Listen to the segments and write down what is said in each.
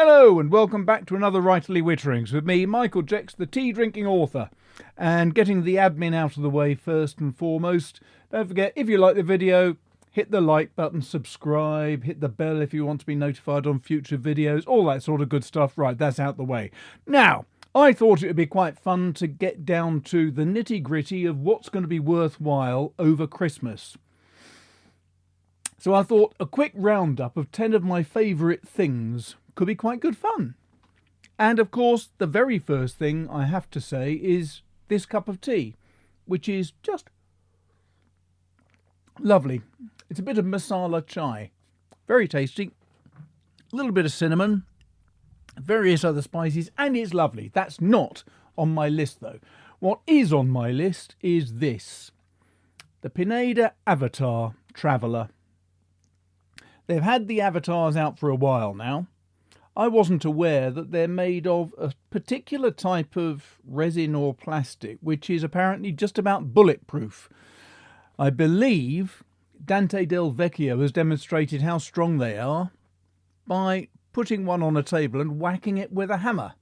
Hello and welcome back to another Writerly Witterings with me, Michael Jex, the tea-drinking author. And getting the admin out of the way first and foremost, don't forget, if you like the video, hit the like button, subscribe, hit the bell if you want to be notified on future videos, all that sort of good stuff. Right, that's out the way. Now, I thought it would be quite fun to get down to the nitty-gritty of what's going to be worthwhile over Christmas. So I thought a quick roundup of 10 of my favourite things could be quite good fun. And of course, the very first thing I have to say is this cup of tea, which is just lovely. It's a bit of masala chai. Very tasty. A little bit of cinnamon, various other spices, and it's lovely. That's not on my list though. What is on my list is this. The Pineda Avatar Traveller. They've had the avatars out for a while now. I wasn't aware that they're made of a particular type of resin or plastic, which is apparently just about bulletproof. I believe Dante Del Vecchio has demonstrated how strong they are by putting one on a table and whacking it with a hammer.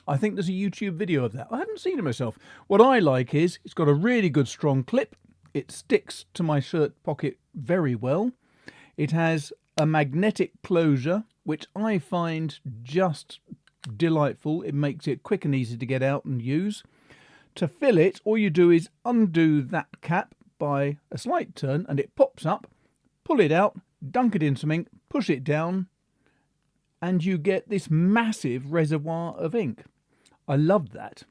I think there's a YouTube video of that. I haven't seen it myself. What I like is it's got a really good strong clip. It sticks to my shirt pocket very well. It has a magnetic closure, which I find just delightful. It makes it quick and easy to get out and use. To fill it, all you do is undo that cap by a slight turn and it pops up. Pull it out, dunk it in some ink, push it down, and you get this massive reservoir of ink. I love that.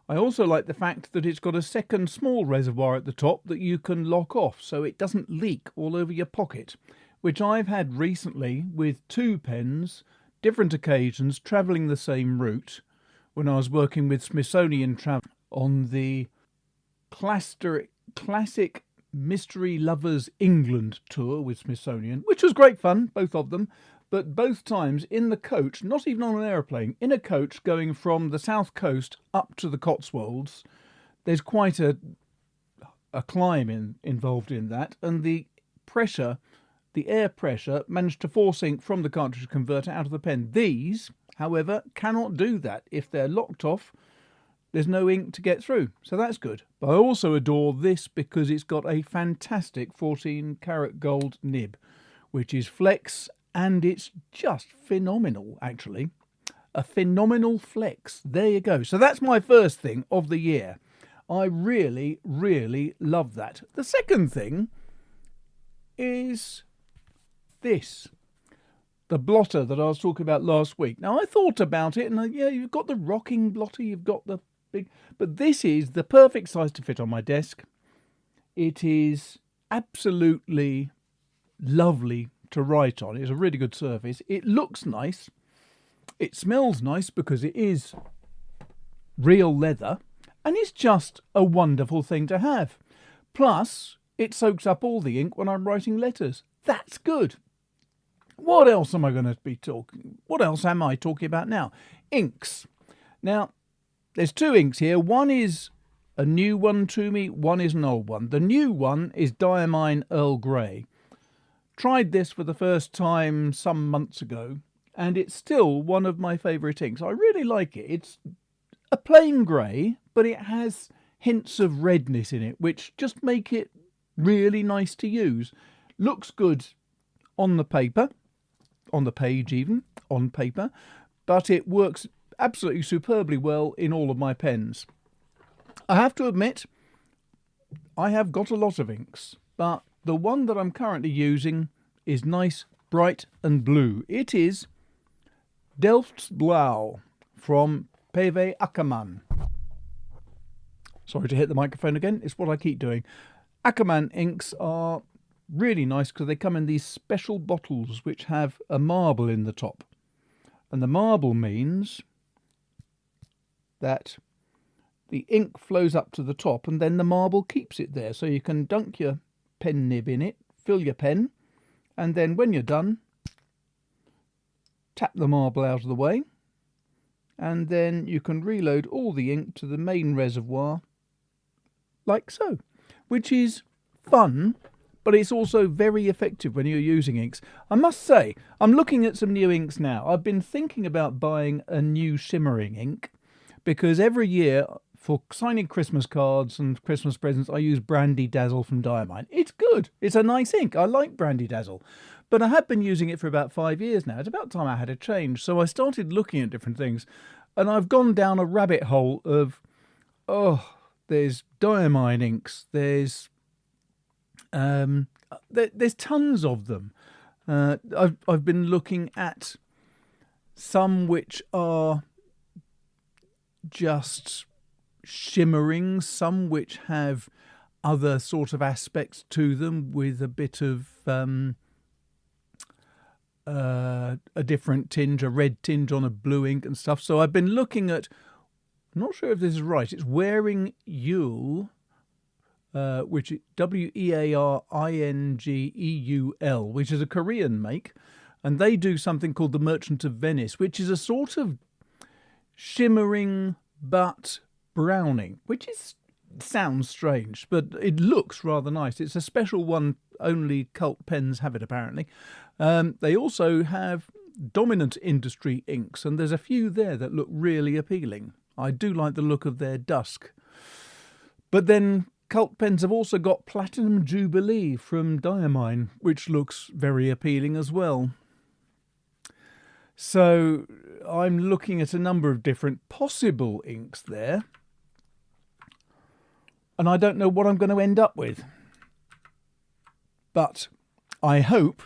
I also like the fact that it's got a second small reservoir at the top that you can lock off so it doesn't leak all over your pocket, which I've had recently with two pens, different occasions, travelling the same route when I was working with Smithsonian Travel on the Classic Mystery Lovers England tour with Smithsonian, which was great fun, both of them, but both times in the coach, not even on an aeroplane, in a coach going from the south coast up to the Cotswolds. There's quite a climb involved in that, and the air pressure managed to force ink from the cartridge converter out of the pen. These, however, cannot do that. If they're locked off, there's no ink to get through, so that's good. But I also adore this because it's got a fantastic 14 karat gold nib, which is flex, and it's just phenomenal, actually. A phenomenal flex. There you go. So that's my first thing of the year. I really, really love that. The second thing is this. The blotter that I was talking about last week. Now, I thought about it, and yeah, you've got the rocking blotter, you've got the big... But this is the perfect size to fit on my desk. It is absolutely lovely to write on. It's a really good surface. It looks nice. It smells nice because it is real leather. And it's just a wonderful thing to have. Plus, it soaks up all the ink when I'm writing letters. That's good. What else am I going to be talking? What else am I talking about now? Inks. Now, there's two inks here. One is a new one to me. One is an old one. The new one is Diamine Earl Grey. Tried this for the first time some months ago, and it's still one of my favourite inks. I really like it. It's a plain grey, but it has hints of redness in it, which just make it really nice to use. Looks good on the paper, on the page even, on paper, but it works absolutely superbly well in all of my pens. I have to admit, I have got a lot of inks, but the one that I'm currently using is nice, bright and blue. It is Delft's Blau from PV Ackerman. Sorry to hit the microphone again, it's what I keep doing. Ackerman inks are really nice because they come in these special bottles which have a marble in the top. And the marble means that the ink flows up to the top and then the marble keeps it there. So you can dunk your pen nib in it, fill your pen, and then when you're done, tap the marble out of the way, and then you can reload all the ink to the main reservoir like so, which is fun but it's also very effective when you're using inks. I must say, I'm looking at some new inks now. I've been thinking about buying a new shimmering ink because every year for signing Christmas cards and Christmas presents, I use Brandy Dazzle from Diamine. It's good. It's a nice ink. I like Brandy Dazzle. But I have been using it for about 5 years now. It's about time I had a change. So I started looking at different things. And I've gone down a rabbit hole of, there's Diamine inks. There's tons of them. I've been looking at some which are just shimmering, some which have other sort of aspects to them with a bit of a different tinge, a red tinge on a blue ink and stuff. So I've been looking at, I'm not sure if this is right, it's Wearing Yule, which is Wearinggeul, which is a Korean make, and they do something called the Merchant of Venice, which is a sort of shimmering but browning, which sounds strange, but it looks rather nice. It's a special one, only cult pens have it apparently. They also have Dominant Industry inks, and there's a few there that look really appealing. I do like the look of their dusk. But then cult pens have also got Platinum Jubilee from Diamine, which looks very appealing as well. So I'm looking at a number of different possible inks there, and I don't know what I'm going to end up with. But I hope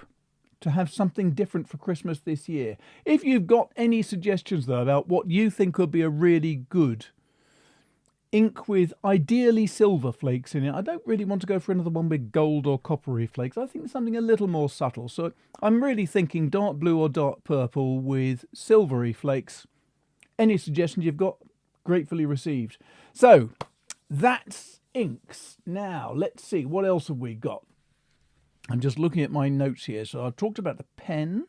to have something different for Christmas this year. If you've got any suggestions, though, about what you think would be a really good ink with ideally silver flakes in it. I don't really want to go for another one with gold or coppery flakes. I think something a little more subtle. So I'm really thinking dark blue or dark purple with silvery flakes. Any suggestions you've got, gratefully received. So that's inks. Now let's see, what else have we got? I'm just looking at my notes here. So I've talked about the pen.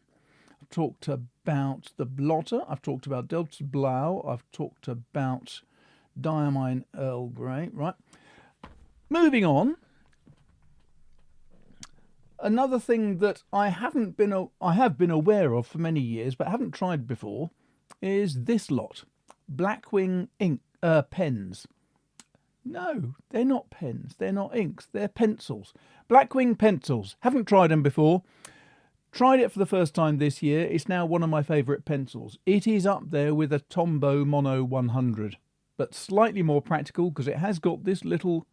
I've talked about the blotter. I've talked about Delta Blau. I've talked about Diamine Earl Grey. Right. Moving on. Another thing that I have been aware of for many years, but haven't tried before, is this lot. Blackwing ink pens. No, they're not pens. They're not inks. They're pencils. Blackwing pencils. Haven't tried them before. Tried it for the first time this year. It's now one of my favourite pencils. It is up there with a Tombow Mono 100, but slightly more practical because it has got this little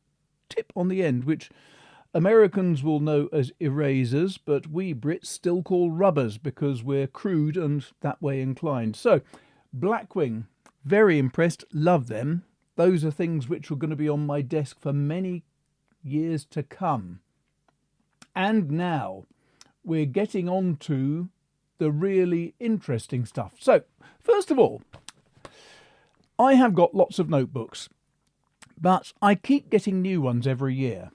tip on the end, which Americans will know as erasers, but we Brits still call rubbers because we're crude and that way inclined. So, Blackwing, very impressed, love them. Those are things which are going to be on my desk for many years to come. And now we're getting on to the really interesting stuff. So, first of all, I have got lots of notebooks, but I keep getting new ones every year.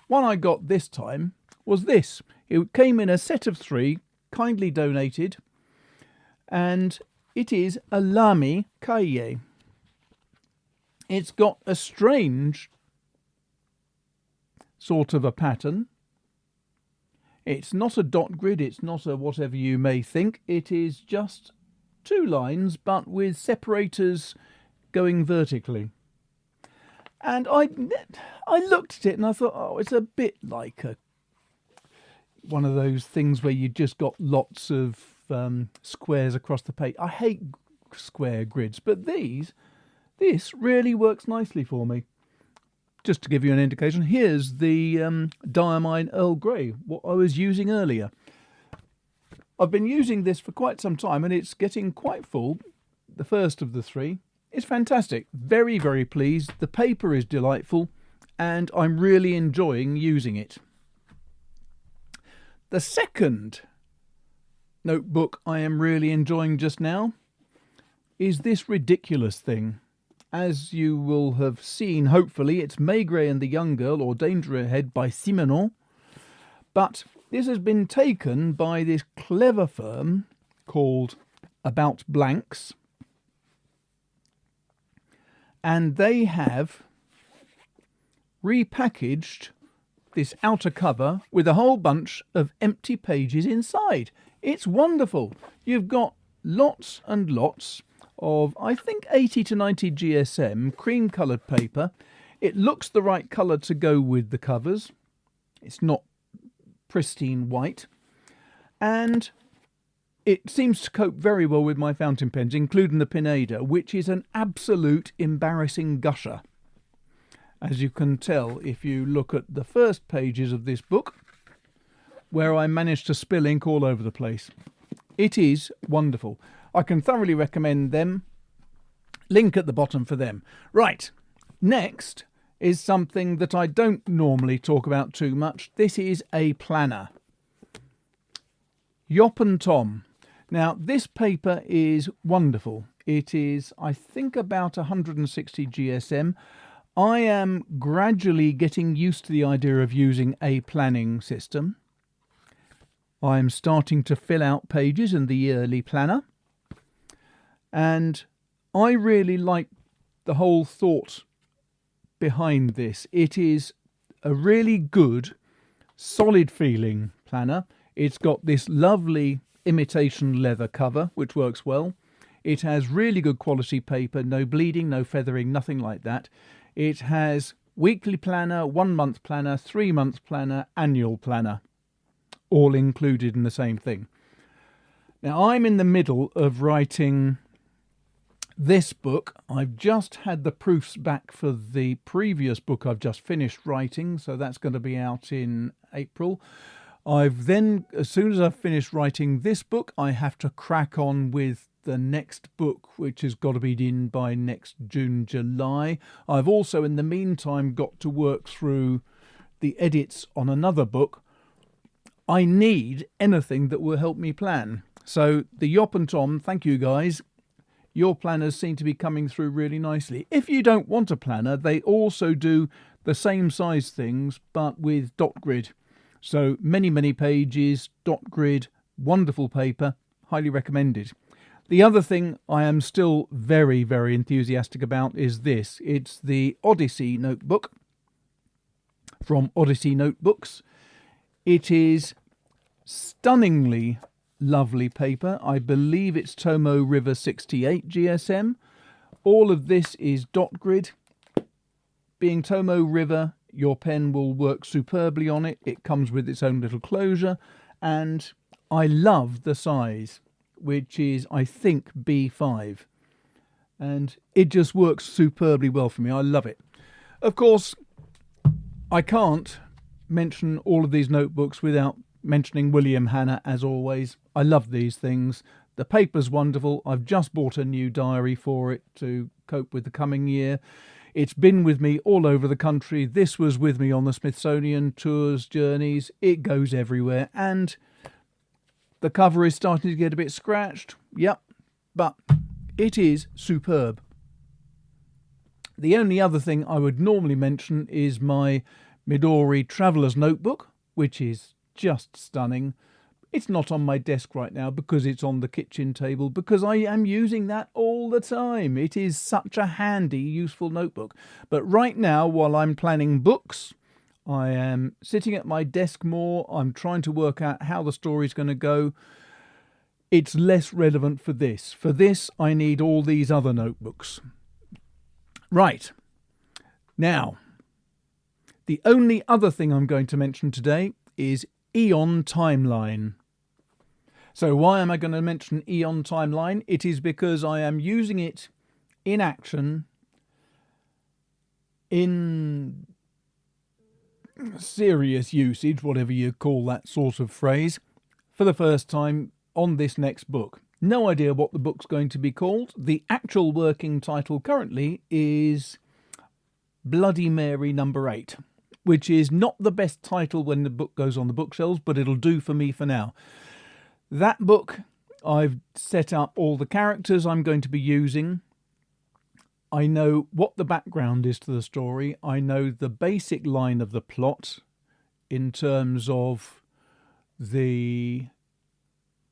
One I got this time was this. It came in a set of 3, kindly donated, and it is a Lamy Cahier. It's got a strange sort of a pattern. It's not a dot grid, it's not a whatever you may think. It is just 2 lines, but with separators going vertically. And I looked at it and I thought, oh, it's a bit like one of those things where you just got lots of squares across the page. I hate square grids, but this really works nicely for me. Just to give you an indication, here's the Diamine Earl Grey, what I was using earlier. I've been using this for quite some time and it's getting quite full. The first of the 3. It's fantastic. Very, very pleased. The paper is delightful and I'm really enjoying using it. The second notebook I am really enjoying just now is this ridiculous thing. As you will have seen, hopefully, it's Maigret and the Young Girl, or Danger Ahead by Simenon. But this has been taken by this clever firm called About Blanks. And they have repackaged this outer cover with a whole bunch of empty pages inside. It's wonderful. You've got lots and lots of, I think, 80 to 90 GSM cream coloured paper. It looks the right colour to go with the covers. It's not pristine white. And it seems to cope very well with my fountain pens, including the Pineda, which is an absolute embarrassing gusher. As you can tell if you look at the first pages of this book, where I managed to spill ink all over the place. It is wonderful. I can thoroughly recommend them. Link at the bottom for them. Right, next is something that I don't normally talk about too much. This is a planner. Yop and Tom. Now, this paper is wonderful. It is, I think, about 160 GSM. I am gradually getting used to the idea of using a planning system. I'm starting to fill out pages in the yearly planner. And I really like the whole thought behind this. It is a really good, solid feeling planner. It's got this lovely imitation leather cover, which works well. It has really good quality paper, no bleeding, no feathering, nothing like that. It has weekly planner, 1 month planner, 3 month planner, annual planner, all included in the same thing. Now, I'm in the middle of writing this book. I've just had the proofs back for the previous book I've just finished writing, so that's going to be out in April. I've then, as soon as I've finished writing this book, I have to crack on with the next book, which has got to be in by next June, July. I've also, in the meantime, got to work through the edits on another book. I need anything that will help me plan. So the Yop and Tom, thank you guys. Your planners seem to be coming through really nicely. If you don't want a planner, they also do the same size things, but with dot grid. So many, many pages, dot grid, wonderful paper, highly recommended. The other thing I am still very, very enthusiastic about is this. It's the Odyssey notebook from Odyssey Notebooks. It is stunningly lovely paper. I believe it's Tomo River 68 GSM. All of this is dot grid. Being Tomo River, your pen will work superbly on it. It comes with its own little closure, and I love the size, which is, I think, B5, and it just works superbly well for me. I love it. Of course, I can't mention all of these notebooks without mentioning William Hanna, as always. I love these things. The paper's wonderful. I've just bought a new diary for it to cope with the coming year. It's been with me all over the country. This was with me on the Smithsonian tours, journeys. It goes everywhere. And the cover is starting to get a bit scratched. Yep. But it is superb. The only other thing I would normally mention is my Midori Traveller's Notebook, which is just stunning. It's not on my desk right now because it's on the kitchen table, because I am using that all the time. It is such a handy, useful notebook. But right now, while I'm planning books, I am sitting at my desk more. I'm trying to work out how the story's going to go. It's less relevant for this. For this, I need all these other notebooks. Right. Now, the only other thing I'm going to mention today is Eon Timeline. So why am I going to mention Eon Timeline? It is because I am using it in action, in serious usage, whatever you call that sort of phrase, for the first time on this next book. No idea what the book's going to be called. The actual working title currently is Bloody Mary number 8, which is not the best title when the book goes on the bookshelves, but it'll do for me for now. That book, I've set up all the characters I'm going to be using. I know what the background is to the story. I know the basic line of the plot in terms of the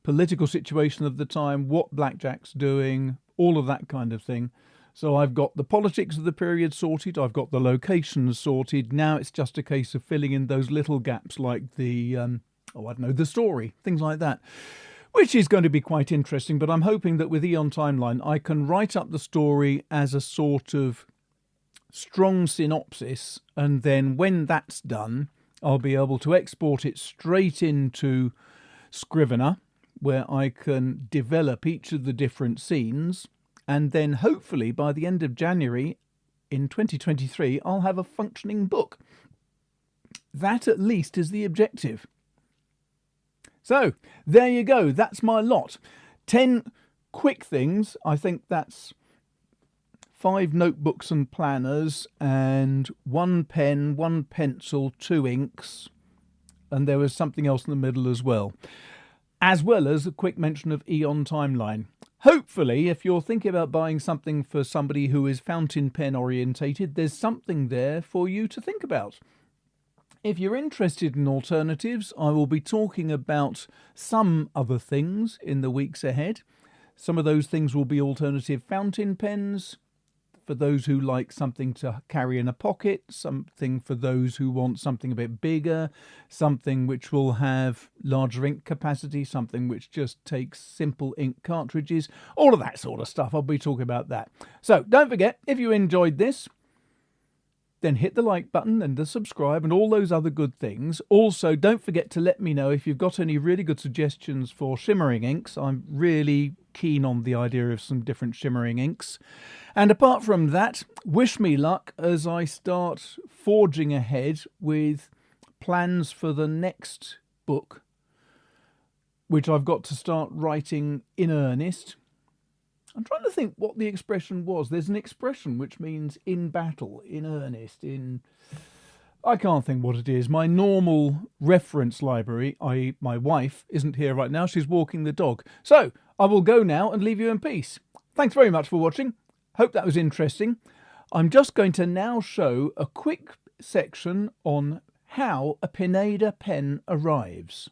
political situation of the time, what Blackjack's doing, all of that kind of thing. So I've got the politics of the period sorted, I've got the locations sorted. Now it's just a case of filling in those little gaps like the, the story, things like that, which is going to be quite interesting. But I'm hoping that with Eon Timeline, I can write up the story as a sort of strong synopsis, and then when that's done, I'll be able to export it straight into Scrivener, where I can develop each of the different scenes, and then hopefully by the end of January in 2023, I'll have a functioning book. That at least is the objective. So there you go. That's my lot. 10 quick things. I think that's 5 notebooks and planners and 1 pen, 1 pencil, 2 inks, and there was something else in the middle as well as a quick mention of Eon Timeline. Hopefully, if you're thinking about buying something for somebody who is fountain pen orientated, there's something there for you to think about. If you're interested in alternatives, I will be talking about some other things in the weeks ahead. Some of those things will be alternative fountain pens, for those who like something to carry in a pocket, something for those who want something a bit bigger, something which will have larger ink capacity, something which just takes simple ink cartridges, all of that sort of stuff. I'll be talking about that. So don't forget, if you enjoyed this, then hit the like button and the subscribe and all those other good things. Also, don't forget to let me know if you've got any really good suggestions for shimmering inks. I'm really keen on the idea of some different shimmering inks. And apart from that, wish me luck as I start forging ahead with plans for the next book, which I've got to start writing in earnest. I'm trying to think what the expression was. There's an expression which means in battle, in earnest, I can't think what it is. My normal reference library, my wife, isn't here right now. She's walking the dog. So I will go now and leave you in peace. Thanks very much for watching. Hope that was interesting. I'm just going to now show a quick section on how a Pineda pen arrives,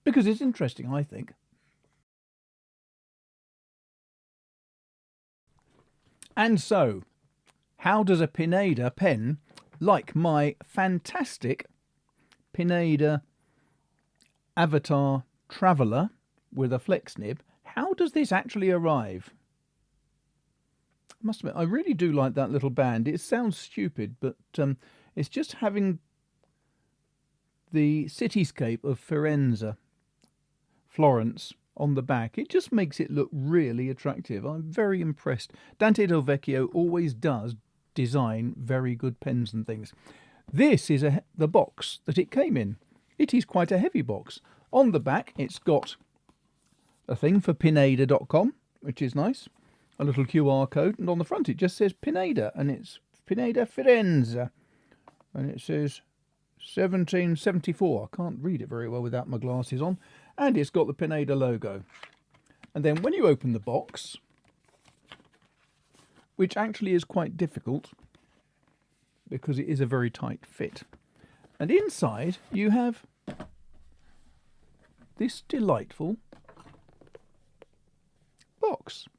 because it's interesting, I think. And so, how does a Pineda pen, like my fantastic Pineda Avatar Traveller with a flex nib, how does this actually arrive? I must admit, I really do like that little band. It sounds stupid, but it's just having the cityscape of Florence, on the back. It just makes it look really attractive. I'm very impressed. Dante Del Vecchio always does design very good pens and things. This is the box that it came in. It is quite a heavy box. On the back, it's got a thing for Pineda.com, which is nice. A little QR code. And on the front, it just says Pineda. And it's Pineda Firenze. And it says 1774. I can't read it very well without my glasses on. And it's got the Pineda logo. And then when you open the box, which actually is quite difficult because it is a very tight fit, and inside you have this delightful box,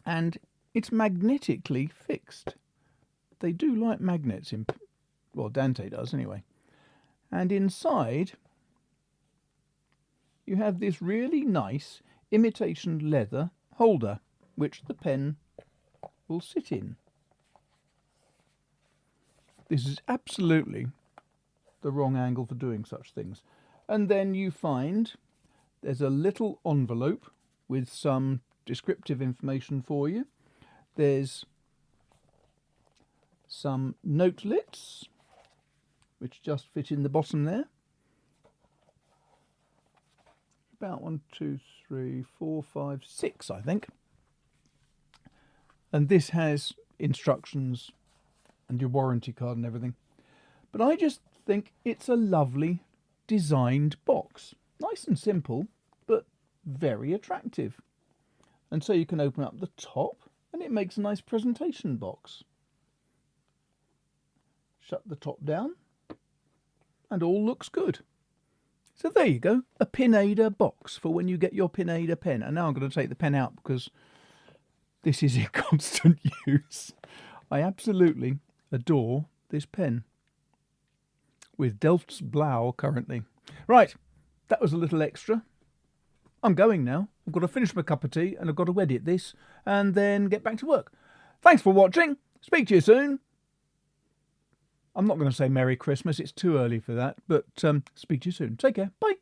and it's magnetically fixed. They do like magnets, well, Dante does anyway. And inside you have this really nice imitation leather holder, which the pen will sit in. This is absolutely the wrong angle for doing such things. And then you find there's a little envelope with some descriptive information for you. There's some notelets, which just fit in the bottom there. About 1, 2, 3, 4, 5, 6, I think. And this has instructions and your warranty card and everything. But I just think it's a lovely designed box. Nice and simple, but very attractive. And so you can open up the top and it makes a nice presentation box. Shut the top down and all looks good. So there you go, a Pineda box for when you get your Pineda pen. And now I'm going to take the pen out because This is in constant use. I absolutely adore this pen. With Delft's Blau currently. Right, that was a little extra. I'm going now. I've got to finish my cup of tea and I've got to edit this and then get back to work. Thanks for watching. Speak to you soon. I'm not going to say Merry Christmas. It's too early for that. But speak to you soon. Take care. Bye.